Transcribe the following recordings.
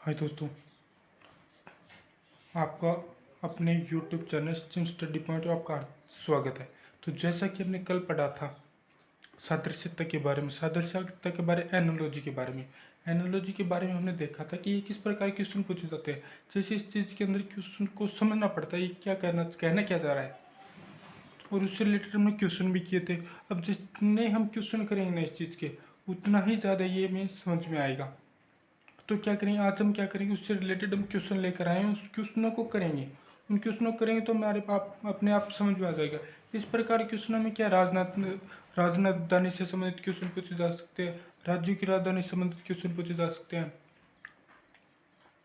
हाय दोस्तों, आपका अपने YouTube channel STEM study point में आपका स्वागत है। तो जैसा कि हमने कल पढ़ा था सादृश्यता के बारे में, सादृश्यता के बारे एनालॉजी के बारे में, एनालॉजी के बारे में हमने देखा था कि ये किस प्रकार के क्वेश्चन पूछे जाते हैं। जैसे इस चीज़ के अंदर क्वेश्चन को समझना पड़ता है, ये क्या कहना क्या जा रहा है, और उससे रिलेटेड हमने क्वेश्चन भी किए थे। अब जितने हम क्वेश्चन करेंगे ना इस चीज़ के, उतना ही ज़्यादा ये हमें समझ में आएगा। तो क्या करेंगे, आज हम क्या करेंगे, उससे रिलेटेड हम क्वेश्चन लेकर आए हैं, उस क्वेश्चनों को करेंगे। उन क्वेश्चनों को करेंगे तो हमारे पाप अपने आप समझ में आ जाएगा। इस प्रकार क्वेश्चनों में क्या राजधानी से संबंधित क्वेश्चन पूछे जा सकते हैं, राज्यों की राजधानी से संबंधित क्वेश्चन पूछे जा सकते हैं।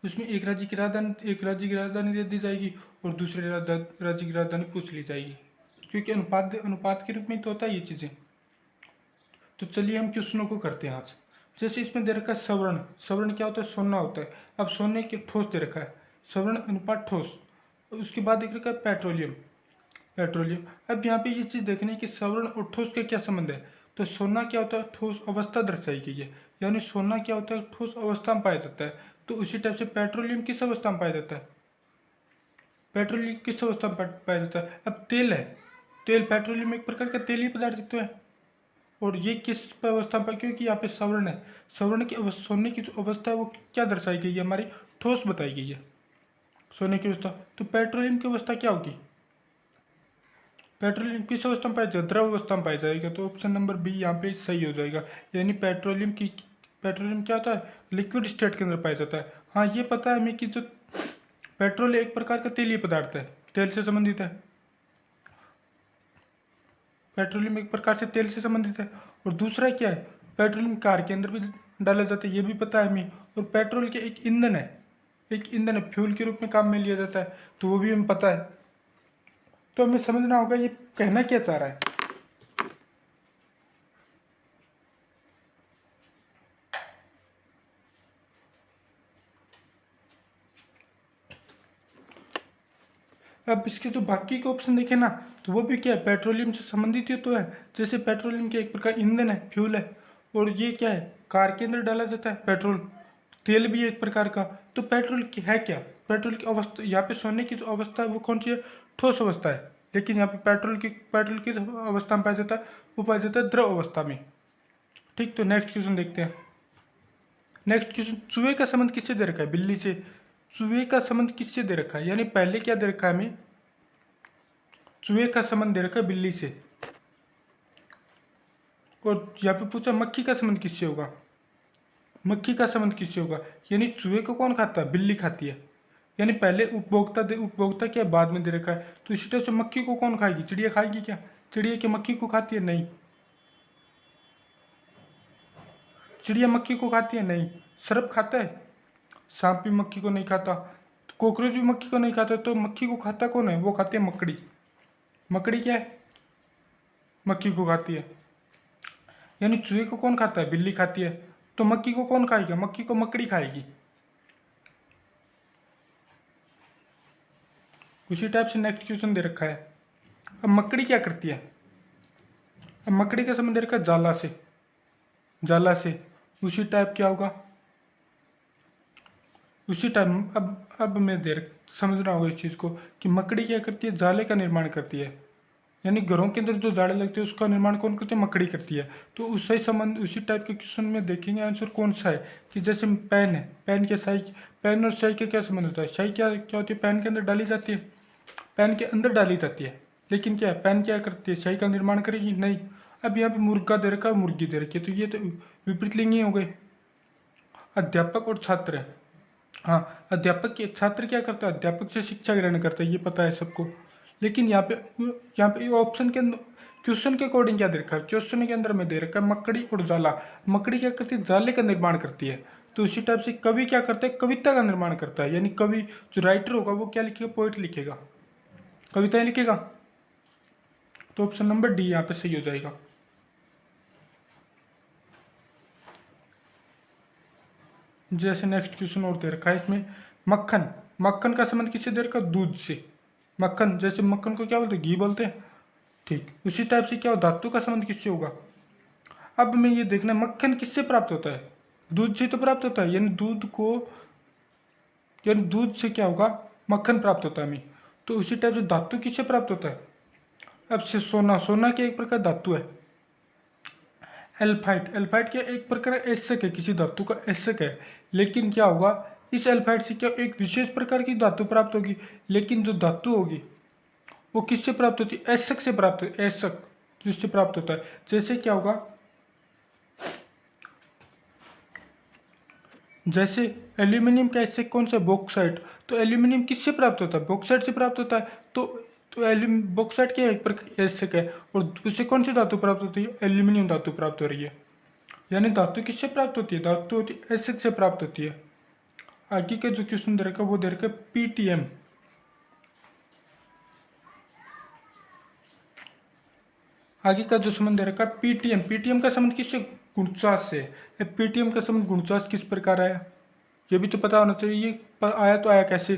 उसमें एक राज्य की राजधानी दे दी जाएगी और दूसरे राज्य की राजधानी पूछ ली जाएगी, क्योंकि अनुपात के रूप में तो होता है ये चीज़ें। तो चलिए हम क्वेश्चनों को करते हैं आज। जैसे इसमें दे रखा है सवर्ण, सवर्ण क्या होता है, सोना होता है। अब सोने के ठोस दे रखा है, सवर्ण अनुपात ठोस। उसके बाद देख रखा है पेट्रोलियम, पेट्रोलियम। अब यहाँ पे ये चीज़ देखनी है कि सवर्ण और ठोस का क्या संबंध है। तो सोना क्या होता है, ठोस अवस्था दर्शाई गई है, यानी सोना क्या होता है, ठोस अवस्था में पाया जाता है। तो उसी टाइप से पेट्रोलियम किस अवस्था में पाया जाता है, पेट्रोलियम किस अवस्था में पाया जाता है। अब तेल है, तेल पेट्रोलियम एक प्रकार का तेलीय पदार्थ तो है, और ये किस अवस्था पर, क्योंकि यहाँ पे सवर्ण है, सवर्ण की सोने की जो अवस्था है वो क्या दर्शाई गई है, हमारी ठोस बताई गई है सोने की अवस्था। तो पेट्रोलियम की अवस्था क्या होगी, पेट्रोलियम किस अवस्था में पाया जाएगा, द्रव अवस्था में पाया जाएगा। तो ऑप्शन नंबर बी यहाँ पे सही हो जाएगा, यानी पेट्रोलियम क्या होता है, लिक्विड स्टेट के अंदर पाया जाता है। हाँ, ये पता है हमें कि जो पेट्रोल एक प्रकार का तेलीय पदार्थ है, तेल से संबंधित है। पेट्रोलियम एक प्रकार से तेल से संबंधित है। और दूसरा क्या है, पेट्रोलियम कार के अंदर भी डाला जाता है, ये भी पता है हमें। और पेट्रोल के एक ईंधन है, एक ईंधन है, फ्यूल के रूप में काम में लिया जाता है, तो वो भी हमें पता है। तो हमें समझना होगा ये कहना क्या चाह रहा है। अब इसके जो बाकी के ऑप्शन देखे ना, तो वो भी क्या है, पेट्रोलियम से संबंधित ही तो है। जैसे पेट्रोलियम के एक प्रकार ईंधन है, फ्यूल है, और ये क्या है, कार के अंदर डाला जाता है पेट्रोल, तेल भी है एक प्रकार का। तो पेट्रोल की है क्या, पेट्रोल की अवस्था, यहाँ पे सोने की जो अवस्था है वो कौन सी है, ठोस अवस्था है। लेकिन यहाँ पे पेट्रोल किस अवस्था में पाया जाता है, वो पाया जाता है द्रव अवस्था में। ठीक, तो नेक्स्ट क्वेश्चन देखते हैं। नेक्स्ट क्वेश्चन, चूहे का संबंध किससे दे रखा है, बिल्ली से। चूहे का संबंध किससे दे रखा है, यानी पहले क्या दे रखा है हमें, चूहे का संबंध दे रखा है बिल्ली से। और यहाँ पे पूछा मक्खी का संबंध किससे होगा, मक्खी का संबंध किससे होगा, यानी चूहे को कौन खाता है, बिल्ली खाती है। यानी पहले उपभोक्ता क्या बाद में दे रखा है। तो इसी तरह से मक्खी को कौन खाएगी, चिड़िया खाएगी क्या, चिड़िया क्या मक्खी को खाती है, नहीं। चिड़िया मक्खी को खाती है, नहीं। सर्प खाता है, सांप भी मक्खी को नहीं खाता, कॉकरोच भी मक्खी को नहीं खाता। तो मक्खी को खाता कौन है, वो खाती है मकड़ी। मकड़ी क्या है, मक्खी को खाती है। यानी चूहे को कौन खाता है, बिल्ली खाती है। तो मक्खी को कौन खाएगा, मक्खी को मकड़ी खाएगी। उसी टाइप से नेक्स्ट क्वेश्चन दे रखा है। अब मकड़ी क्या करती है, अब मकड़ी का संबंध दे रखा है जाला से, जाला से। उसी टाइप क्या होगा, उसी टाइम अब मैं समझना होगा इस चीज़ को कि मकड़ी क्या करती है, जाले का निर्माण करती है। यानी घरों के अंदर जो जाले लगते हैं उसका निर्माण कौन करती है, मकड़ी करती है। तो उससे संबंध उसी टाइप के क्वेश्चन में देखेंगे आंसर कौन सा है। कि जैसे पेन है, पेन के स्याही, पेन और स्याही का क्या संबंध होता है, स्याही क्या क्या होती है, पेन के अंदर डाली जाती है, पेन के अंदर डाली जाती है। लेकिन क्या है, पेन क्या करती है, स्याही का निर्माण करेगी, नहीं। अब यहाँ पे मुर्गा दे रखा है, मुर्गी दे रखी है, तो ये तो विपरीत लिंग ही हो गए। अध्यापक और छात्र, हाँ, अध्यापक के छात्र क्या करता है, अध्यापक से शिक्षा ग्रहण करता है, ये पता है सबको। लेकिन यहाँ पे ऑप्शन के अंदर क्वेश्चन के अकॉर्डिंग क्या दे रखा है, क्वेश्चन के अंदर में दे रखा है मकड़ी और जाला। मकड़ी क्या करती है, जाले का निर्माण करती है। तो उसी टाइप से कवि क्या करता है, कविता का निर्माण करता है। यानी कवि जो राइटर होगा वो क्या लिखेगा, पोइट लिखेगा, कविताएं लिखेगा। तो ऑप्शन नंबर डी यहाँ पे सही हो जाएगा। जैसे नेक्स्ट क्वेश्चन और दे रखा है इसमें, मक्खन, मक्खन का संबंध किससे दे रखा है, दूध से। मक्खन, जैसे मक्खन को क्या बोलते हैं, घी बोलते हैं। ठीक, उसी टाइप से क्या हो, धातु का संबंध किससे होगा। अब मैं ये देखना, मक्खन किससे प्राप्त होता है, दूध से तो प्राप्त होता है। यानी दूध को यानी दूध से क्या होगा, मक्खन प्राप्त होता है हमें। तो उसी टाइप से धातु किससे प्राप्त होता है, अब से सोना, सोना के एक प्रकार धातु है। एल्फाइट, एल्फाइट क्या एक प्रकार एशक है, किसी धातु का एशक है। लेकिन क्या होगा, इस एल्फाइट से क्या एक विशेष प्रकार की धातु प्राप्त होगी, लेकिन जो धातु होगी वो किससे प्राप्त होती है, एशक से प्राप्त होती है, एशक जिससे प्राप्त होता है। जैसे क्या होगा, जैसे एल्यूमिनियम का एशक कौन सा, बॉक्साइट। तो एल्यूमिनियम किससे प्राप्त होता है, बॉक्साइट से प्राप्त होता है। तो बॉक्साइट क्या एक प्रकार एशक है, और उससे कौन सी धातु प्राप्त होती है, एल्यूमिनियम धातु प्राप्त हो रही है। यानी धातु किससे प्राप्त होती है, धातु होती है एसिड से प्राप्त होती है। आगे का जो क्वेश्चन दे रखा है वो दे रखा है पीटीएम। आगे का जो संबंध दे रखा है पीटीएम, पीटीएम का संबंध किससे, गुणचास से। पीटीएम का संबंध गुणचास किस प्रकार आया, ये भी तो पता होना चाहिए। ये आया तो आया कैसे,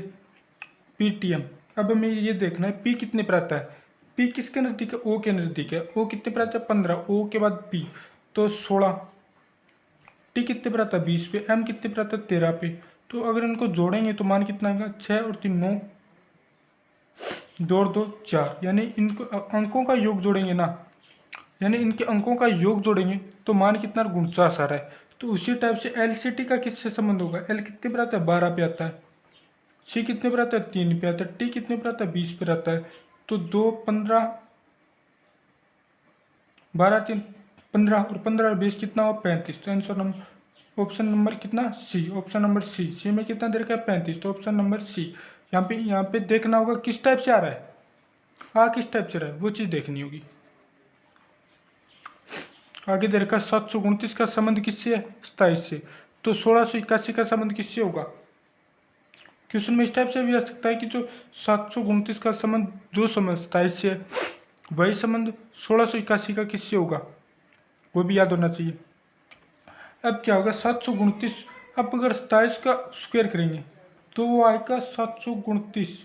पीटीएम। अब हमें ये देखना है पी कितने पर आता है, पी किसके नज़दीक है, ओ के नज़दीक है। ओ कितने पर आता है, 15, ओ के बाद पी तो 16। टी कितने पर आता है, 20 पे। एम कितने पर आता है, 13 पे। तो अगर इनको जोड़ेंगे तो मान कितना आएगा, 6 और 3 9, 2 और 2 4। यानी इनको अंकों का योग जोड़ेंगे ना, यानी इनके अंकों का योग जोड़ेंगे तो मान कितना, 49 आ रहा है। तो उसी टाइप से एल सी टी का किससे संबंध होगा, एल कितने पर आता है, 12 पे आता है। सी कितने पर आता है, 3 पे आता है। टी कितने पर आता है, 20 पर आता है। तो 2 15, 12 3 15 और 15 और 20 कितना हो, 35। तो आंसर नंबर ऑप्शन नंबर कितना, सी। ऑप्शन नंबर सी, सी में कितना दे रखा है, 35। तो ऑप्शन नंबर सी। यहाँ पे देखना होगा किस टाइप से आ रहा है, किस टाइप से रहा है वो चीज़ देखनी होगी। आगे दे रखा है 729 का संबंध किससे है, 27 से। तो 1681 का संबंध किससे होगा। क्वेश्चन में इस टाइप से भी आ सकता है कि जो 729 का संबंध जो संबंध 27 से है, वही संबंध 1681 का किससे होगा, वो भी याद होना चाहिए। अब क्या होगा, 729, अब अगर 27 का स्क्वायर करेंगे तो वो आएगा 729।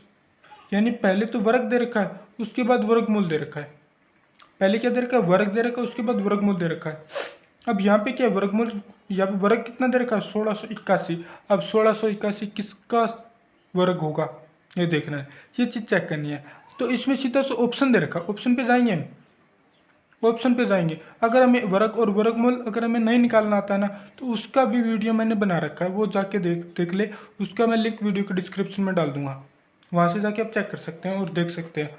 यानी पहले तो वर्ग दे रखा है, उसके बाद वर्गमूल दे रखा है। पहले क्या दे रखा है, वर्ग दे रखा है, उसके बाद वर्गमूल दे रखा है। अब यहाँ पे क्या वर्गमूल, यहाँ पे वर्ग कितना दे रखा है, 1681। अब 1681 किसका वर्ग होगा ये देखना है, ये चीज़ चेक करनी है। तो इसमें सीधा से ऑप्शन दे रखा है, ऑप्शन पे जाएंगे हम, ऑप्शन पे जाएंगे। अगर हमें वर्ग और वर्गमूल अगर हमें नहीं निकालना आता है ना, तो उसका भी वीडियो मैंने बना रखा है, वो जाके देख ले। उसका मैं लिंक वीडियो के डिस्क्रिप्शन में डाल दूंगा, वहाँ से जाके आप चेक कर सकते हैं और देख सकते हैं।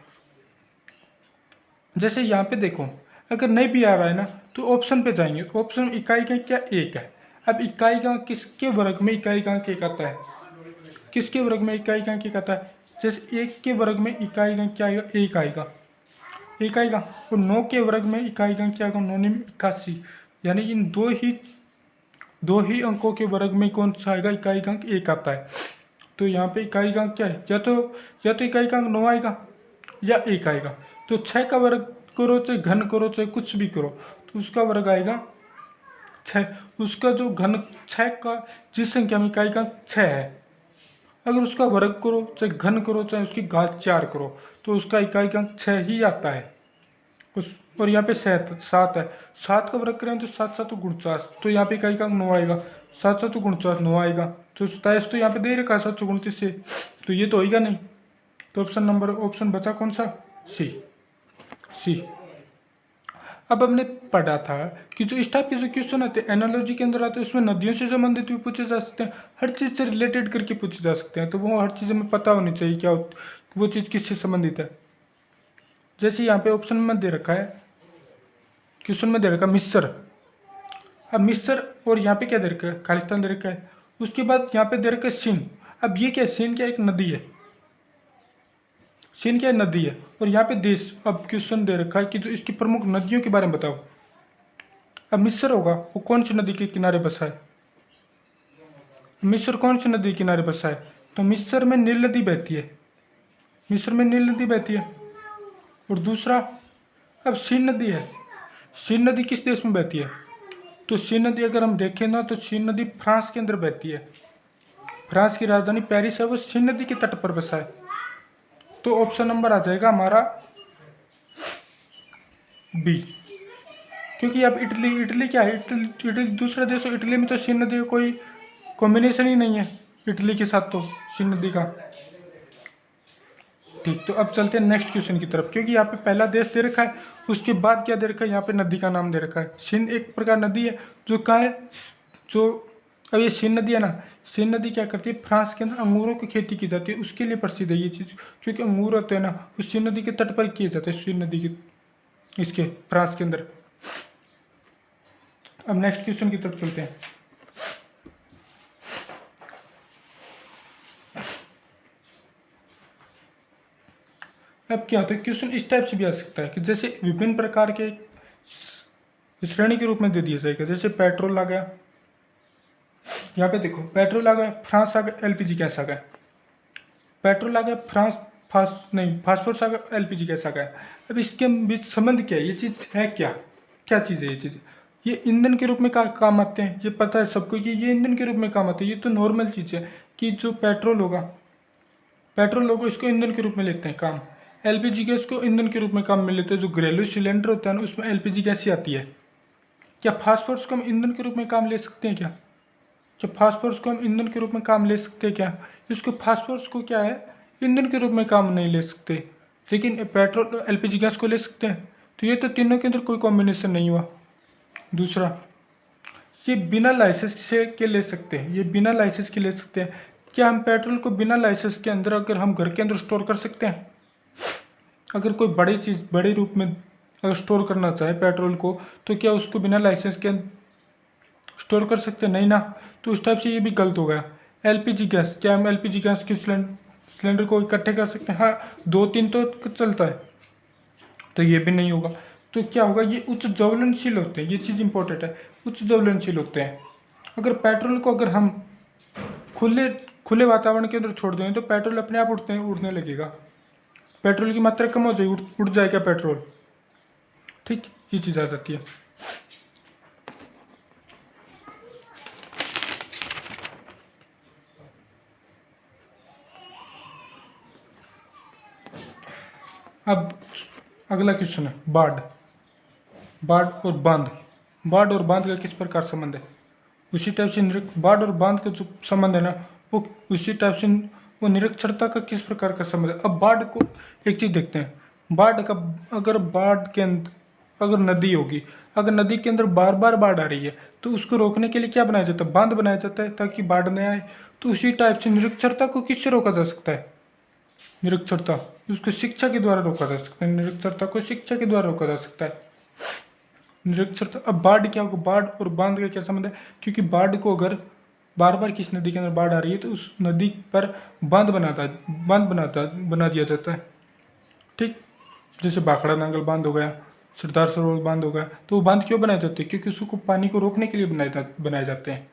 जैसे यहाँ पे देखो, अगर नहीं भी आ रहा है ना तो ऑप्शन पे जाएंगे। ऑप्शन इकाई का क्या, एक है। अब इकाई का किसके वर्ग में इकाई का एक आता है, किसके वर्ग में इकाई का एक आता है। जैसे 1 के वर्ग में इकाई का क्या आएगा, 1 आएगा, 1 आएगा। और 9 के वर्ग में इकाई का क्या आएगा, 9 81। यानी इन दो ही अंकों के वर्ग में कौन सा आएगा, इकाई का 1 आता है। तो यहाँ पे इकाई का क्या है, या तो इकाई का 9 आएगा या 1 आएगा। तो 6 का वर्ग करो चाहे घन करो चाहे कुछ भी करो, तो उसका वर्ग आएगा 6। उसका जो घन 6 का जिस संख्या में इकाई का 6 है, अगर उसका वर्ग करो चाहे घन करो चाहे उसकी घात 4 करो, तो उसका इकाई का 6 ही आता है। और यहाँ पे 7 है, 7 का वर्ग करें तो 7 7 49। तो यहाँ पे इकाई का 9 आएगा, 7 7 49 9 आएगा। तो 27 तो यहाँ पे दे रखा है 729 से, तो ये तो होगा नहीं। तो ऑप्शन बचा कौन सा, सी। अब हमने पढ़ा था कि जो इस टाइप के जो क्वेश्चन आते हैं एनालॉजी के अंदर आते हैं, उसमें नदियों से संबंधित भी पूछे जा सकते हैं, हर चीज़ से रिलेटेड करके पूछे जा सकते हैं। तो वो हर चीज़ हमें पता होनी चाहिए क्या वो चीज़ किससे संबंधित है। जैसे यहाँ पे ऑप्शन में दे रखा है, क्वेश्चन में दे रखा है मिस्र। अब मिस्र और यहाँ पे क्या दे रखा है, खालिस्तान दे रखा है। उसके बाद यहाँ पे दे रखा है सिंध। अब ये क्या है, सिंध क्या एक नदी है, सिंध क्या नदी है, और यहाँ पे देश। अब क्वेश्चन दे रखा है कि जो इसकी प्रमुख नदियों के बारे में बताओ। अब मिस्र होगा, वो कौन सी नदी के किनारे बसा है, मिस्र कौन सी नदी के किनारे बसा है। तो मिस्र में नील नदी बहती है, मिस्र में नील नदी बहती है। और दूसरा, अब सीन नदी है, सीन नदी किस देश में बहती है। तो सीन नदी अगर हम देखें ना, तो सीन नदी फ्रांस के अंदर बहती है। फ्रांस की राजधानी पेरिस है, वो सीन नदी के तट पर बसा है। तो ऑप्शन नंबर आ जाएगा हमारा बी। क्योंकि अब इटली क्या है, इटली दूसरा देश हो, इटली में तो सीन नदी का कोई कॉम्बिनेशन ही नहीं है। इटली के साथ तो सिंध नदी का। ठीक, तो अब चलते हैं नेक्स्ट क्वेश्चन की तरफ, क्योंकि यहाँ पे पहला देश दे रखा है, उसके बाद क्या दे रखा है, यहाँ पे नदी का नाम दे रखा है। सिंध एक प्रकार नदी है जो कहाँ है, जो अब ये सिंध नदी है ना, सिंध नदी क्या करती है, फ्रांस के अंदर अंगूरों की खेती की जाती है, उसके लिए प्रसिद्ध है ये चीज़, क्योंकि अंगूर होते हैं ना, उस सिंध नदी के तट पर किए जाते हैं, सिंध नदी के इसके फ्रांस के अंदर। अब नेक्स्ट क्वेश्चन की तरफ चलते हैं। अब क्या होता है, क्वेश्चन इस टाइप से भी आ सकता है कि जैसे विभिन्न प्रकार के श्रेणी के रूप में दे दिया जाएगा, जैसे पेट्रोल आ गया, यहाँ पे देखो पेट्रोल आ गया, फ्रांस आ गया, एलपीजी गैस आ गया। पेट्रोल आ गया, फ्रांस फास्फोरस आ गया, एलपीजी गैस आ गया। अब इसके बीच संबंध क्या है, ये चीज़ है क्या, क्या चीज़ है ये चीज़, ये ईंधन के रूप में काम आते हैं, ये पता है सबको कि ये ईंधन के रूप में काम आते हैं। ये तो नॉर्मल चीज़ है कि जो पेट्रोल होगा इसको ईंधन के रूप में लेते हैं काम। एलपीजी गैस को ईंधन के रूप में काम में लेते हैं। जो घरेलू सिलेंडर होता है ना, उसमें एलपीजी गैस ही आती है। क्या फास्फोरस को हम ईंधन के रूप में काम ले सकते हैं क्या फास्फोरस को हम ईंधन के रूप में काम ले सकते हैं क्या? इसको फास्फोरस को क्या है, ईंधन के रूप में काम नहीं ले सकते, लेकिन पेट्रोल एलपीजी गैस को ले सकते हैं। तो ये तो तीनों के अंदर कोई कॉम्बिनेशन नहीं हुआ। दूसरा, ये बिना लाइसेंस से के ले सकते हैं, ये बिना लाइसेंस के ले सकते हैं। क्या हम पेट्रोल को बिना लाइसेंस के अंदर अगर हम घर के अंदर स्टोर कर सकते हैं? अगर कोई बड़ी चीज़ बड़े रूप में अगर स्टोर करना चाहे पेट्रोल को, तो क्या उसको बिना लाइसेंस के स्टोर कर सकते हैं? नहीं ना। तो उस टाइप से ये भी गलत हो गया। एलपीजी गैस, क्या हम एलपीजी गैस के सिलेंडर को इकट्ठे कर सकते हैं? हाँ, 2-3 तो चलता है, तो ये भी नहीं होगा। तो क्या होगा, ये उच्च ज्वलनशील होते हैं, ये चीज़ इंपॉर्टेंट है, उच्च ज्वलनशील होते हैं। अगर पेट्रोल को अगर हम खुले खुले वातावरण के अंदर छोड़ दें तो पेट्रोल अपने आप उड़ने लगेगा, पेट्रोल की मात्रा कम हो जाएगी, उड़ जाएगा पेट्रोल। ठीक, ये चीज़ आ जाती है। अब अगला क्वेश्चन है बाढ़ और बांध। बाढ़ और बांध का किस प्रकार संबंध है? उसी टाइप से बाढ़ और बांध का जो संबंध है ना, वो उसी टाइप से वो निरक्षरता का किस प्रकार का संबंध है। अब बाढ़ को एक चीज़ देखते हैं, बाढ़ का अगर बाढ़ के अंदर अगर नदी होगी, अगर नदी के अंदर बार बार बाढ़ आ रही है, तो उसको रोकने के लिए क्या बनाया जाता है? बांध बनाया जाता है ताकि बाढ़ न आए। तो उसी टाइप से निरक्षरता को किससे रोका जा सकता है? निरक्षरता, उसको शिक्षा के द्वारा रोका जा सकता है। निरक्षरता को शिक्षा के द्वारा रोका जा सकता है। निरक्षरता। अब बाढ़ क्या होगा, बाढ़ और बांध का क्या संबंध है? क्योंकि बाढ़ को अगर बार बार किस नदी के अंदर बाढ़ आ रही है, तो उस नदी पर बांध बना दिया जाता है। ठीक, जैसे भाखड़ा नांगल बांध हो गया, सरदार सरोवर बांध हो गया। तो वो बांध क्यों बनाए जाते हैं? क्योंकि उसको पानी को रोकने के लिए बनाए जाते हैं।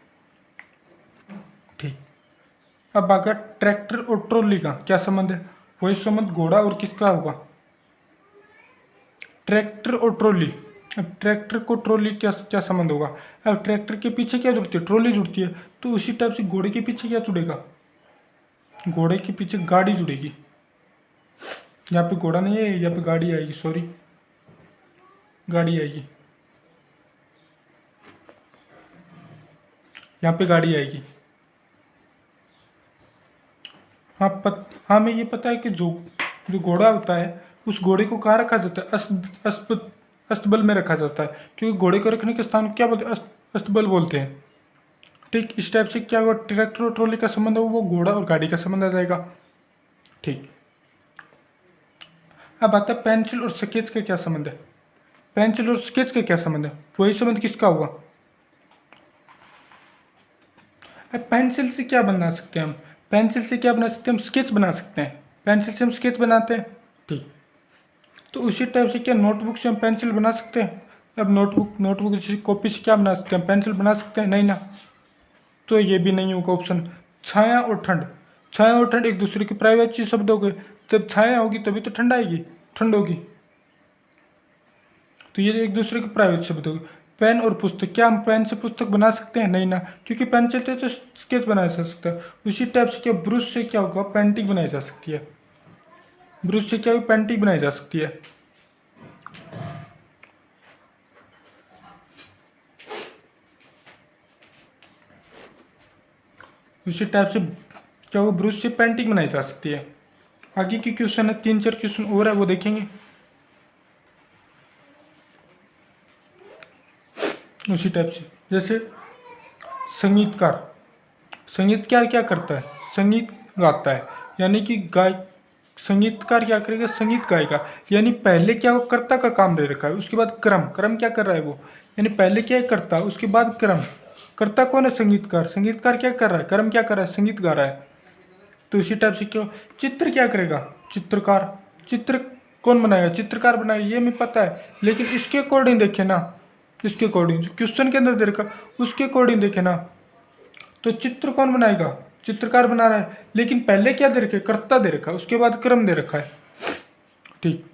ठीक, अब आ गया ट्रैक्टर और ट्रॉली का क्या संबंध है? वही संबंध घोड़ा और किसका होगा? ट्रैक्टर और ट्रॉली। अब ट्रैक्टर को ट्रॉली क्या क्या संबंध होगा? अब ट्रैक्टर के पीछे क्या जुड़ती है? ट्रॉली जुड़ती है। तो उसी टाइप से घोड़े के पीछे क्या जुड़ेगा? घोड़े के पीछे गाड़ी जुड़ेगी। यहाँ पे घोड़ा नहीं है, यहाँ पे गाड़ी आएगी, सॉरी, गाड़ी आएगी, यहाँ पे गाड़ी आएगी। हाँ, हमें ये पता है कि जो जो घोड़ा होता है, उस घोड़े को कहाँ रखा जाता है? अस्तबल में रखा जाता है, क्योंकि घोड़े को रखने के स्थान को क्या बोलते हैं? अस्तबल बोलते हैं। ठीक, इस टाइप से क्या होगा, ट्रैक्टर और ट्रॉली का संबंध है वो घोड़ा और गाड़ी का संबंध आ जाएगा। ठीक, अब आता है पेंसिल और स्केच का क्या संबंध है? पेंसिल और स्केच का क्या संबंध है? वही संबंध किसका होगा? पेंसिल से क्या बना सकते हैं हम? पेंसिल से क्या बना सकते हैं हम? स्केच बना सकते हैं। पेंसिल से हम स्केच बनाते हैं। ठीक, तो उसी टाइप से क्या नोटबुक से हम पेंसिल बना सकते हैं? अब नोटबुक जैसी कॉपी से क्या बना सकते हैं? पेंसिल बना सकते हैं? नहीं ना। तो ये भी नहीं होगा ऑप्शन। छाया और ठंड, छाया और ठंड एक दूसरे के प्राइवेट शब्द हो गए। जब छाया होगी तभी तो ठंड आएगी, ठंड होगी। तो ये एक दूसरे के प्राइवेट शब्द हो गए। पेन और पुस्तक, क्या हम पेन से पुस्तक बना सकते हैं? नहीं ना, क्योंकि पेंसिल से तो स्केच बनाया जा सकता है। उसी टाइप से क्या ब्रश से क्या होगा, पेंटिंग बनाई जा सकती है। ब्रश से क्या पेंटिंग बनाई जा सकती है। उसी टाइप से क्या वो ब्रश से पेंटिंग बनाई जा सकती है। आगे की क्वेश्चन है, 3-4 क्वेश्चन और है वो देखेंगे। उसी टाइप से जैसे संगीतकार, संगीतकार क्या करता है, संगीत गाता है, यानी कि संगीतकार क्या करेगा, संगीत गाएगा। यानी पहले क्या वो कर्ता का काम दे रखा है, उसके बाद क्रम क्या कर रहा है वो, यानी पहले क्या है कर्ता, उसके बाद क्रम। कर्ता कौन है, संगीतकार। संगीतकार क्या कर रहा है, क्रम क्या कर रहा है, संगीत गा रहा है। तो इसी टाइप से क्यों, चित्र क्या करेगा, चित्रकार। चित्र कौन बनाएगा, चित्रकार बनाएगा, ये हमें पता है। लेकिन इसके अकॉर्डिंग देखे ना, इसके अकॉर्डिंग जो क्वेश्चन के अंदर दे रखा उसके अकॉर्डिंग देखे ना, तो चित्र कौन बनाएगा, चित्रकार बना रहा है। लेकिन पहले क्या दे रखा है, कर्ता दे रखा है, उसके बाद क्रम दे रखा है। ठीक,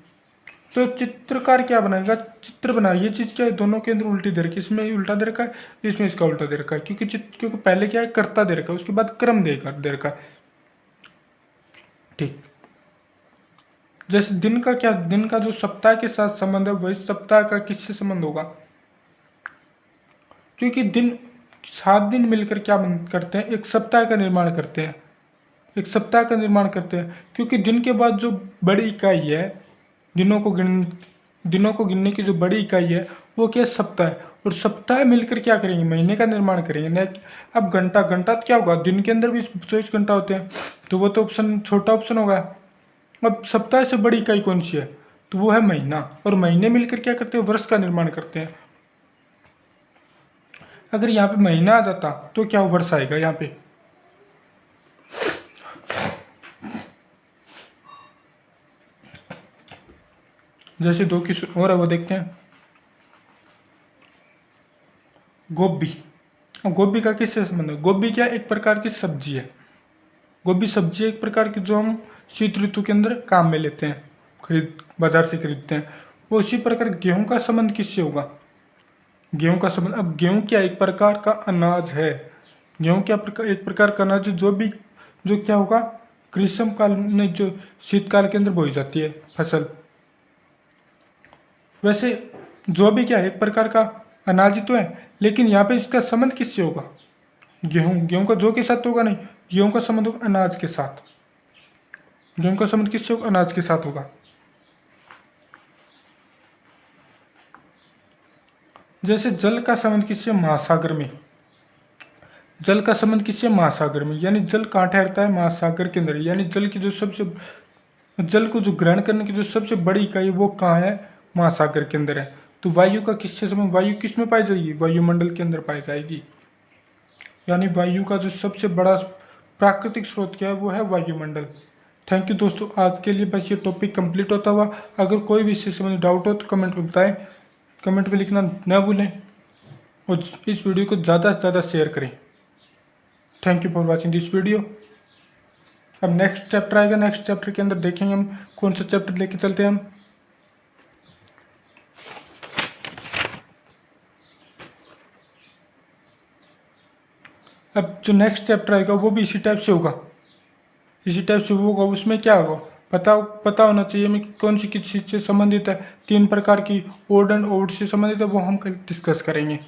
तो चित्रकार क्या बनाएगा, चित्र बनाएगा। ये चीज़ क्या है, दोनों के अंदर उल्टी दे रखी है, इसमें उल्टा दे रखा है, इसमें इसका उल्टा दे रखा है। क्योंकि पहले क्या है, कर्ता दे रखा है, उसके बाद क्रम दे रखा है। ठीक, जैसे दिन का क्या, दिन का जो सप्ताह के साथ संबंध है वही सप्ताह का किससे संबंध होगा, क्योंकि दिन 7 दिन मिलकर क्या करते हैं, एक सप्ताह का निर्माण करते हैं, एक सप्ताह का निर्माण करते हैं। क्योंकि दिन के बाद जो बड़ी इकाई है, दिनों को गिनने की जो बड़ी इकाई है वो क्या, सप्ताह है। और सप्ताह मिलकर क्या करेंगे, महीने का निर्माण करेंगे। नहीं, अब घंटा तो क्या होगा, दिन के अंदर भी 24 घंटा होते हैं, तो वो तो ऑप्शन छोटा ऑप्शन होगा। अब सप्ताह से बड़ी इकाई कौन सी है, तो वो है महीना। और महीने मिलकर क्या करते हैं, वर्ष का निर्माण करते हैं। अगर यहाँ पे महीना आ जाता तो क्या वर्ष आएगा यहाँ पे। जैसे 2 क्वेश्चन और है वो देखते हैं। गोभी, अब गोभी का किससे संबंध है, गोभी क्या एक प्रकार की सब्जी है। गोभी सब्जी एक प्रकार की जो हम शीत ऋतु के अंदर काम में लेते हैं, बाजार से खरीदते हैं। वो उसी प्रकार गेहूं का संबंध किससे होगा, गेहूं का संबंध, अब गेहूं क्या एक प्रकार का अनाज है। गेहूं क्या एक प्रकार का अनाज जो क्या होगा, ग्रीष्म काल में जो शीतकाल के अंदर बोई जाती है फसल। वैसे जो भी क्या है एक प्रकार का अनाज ही तो है, लेकिन यहाँ पे इसका संबंध किससे होगा, गेहूं का जो के साथ होगा नहीं, गेहूं का संबंध होगा अनाज के साथ। गेहूं का संबंध किससे होगा, अनाज के साथ होगा। जैसे जल का संबंध किससे, महासागर में। जल का संबंध किससे, महासागर में। यानी जल कहाँ ठहरता है, महासागर के अंदर। यानी जल को जो ग्रहण करने की जो सबसे बड़ी इकाई है वो कहाँ है, महासागर के अंदर है। तो वायु का किससे संबंध, वायु किस में पाई जाएगी, वायुमंडल के अंदर पाई जाएगी। यानी वायु का जो सबसे बड़ा प्राकृतिक स्रोत क्या है, वो है वायुमंडल। थैंक यू दोस्तों, आज के लिए बस ये टॉपिक कंप्लीट होता हुआ। अगर कोई भी इससे संबंधित डाउट हो तो कमेंट में बताएं, कमेंट में लिखना न भूलें, और इस वीडियो को ज़्यादा से ज़्यादा शेयर करें। Thank you for watching this video. अब नेक्स्ट चैप्टर आएगा, नेक्स्ट चैप्टर के अंदर देखेंगे हम कौन सा चैप्टर लेके चलते हैं हम। अब जो नेक्स्ट चैप्टर आएगा वो भी इसी टाइप से होगा, उसमें क्या होगा पता होना चाहिए हमें कौन सी किस चीज़ से संबंधित है। 3 प्रकार की ओड एंड ओड से संबंधित है, वो हम कल डिस्कस करेंगे।